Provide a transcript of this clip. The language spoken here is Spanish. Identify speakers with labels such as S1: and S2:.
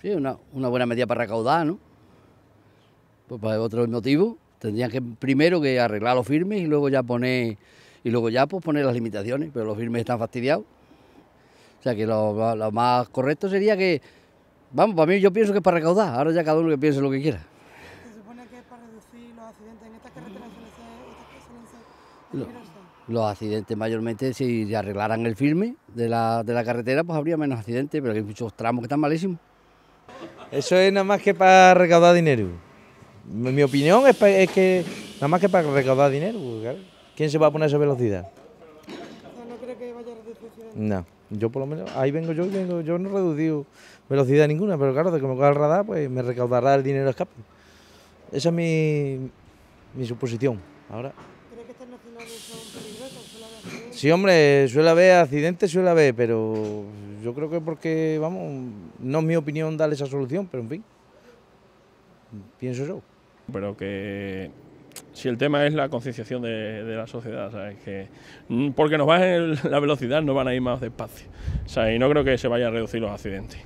S1: Sí, una buena medida para recaudar, ¿no? Pues para otro motivo, tendrían que primero que arreglar los firmes y luego ya poner poner las limitaciones, pero los firmes están fastidiados. O sea que lo más correcto sería que, vamos, para mí yo pienso que es para recaudar, ahora ya cada uno que piense lo que quiera.
S2: Se supone que es para reducir los accidentes en estas carreteras suelen ser
S1: Lo-
S2: peligrosas.
S1: Los accidentes mayormente, si arreglaran el firme de la carretera, pues habría menos accidentes, pero hay muchos tramos que están malísimos.
S3: Eso es nada más que para recaudar dinero. Mi opinión es que nada más que para recaudar dinero, porque, claro, ¿quién se va a poner a esa velocidad?
S2: O sea, no creo que vaya a reducir accidentes.
S3: No, yo por lo menos, ahí vengo yo no he reducido velocidad ninguna, pero claro, de que me coja el radar, pues me recaudará el dinero de escape. Esa es mi suposición. Ahora,
S2: ¿Cree que estas nacionales son peligrosas? ¿Suele haber accidentes?
S3: sí, hombre, suele haber, pero yo creo que porque, vamos, no es mi opinión darle esa solución, pero en fin, pienso yo.
S4: Pero que si el tema es la concienciación de la sociedad, ¿sabes? Que porque nos bajen la velocidad no van a ir más despacio, ¿sabes? Y no creo que se vayan a reducir los accidentes.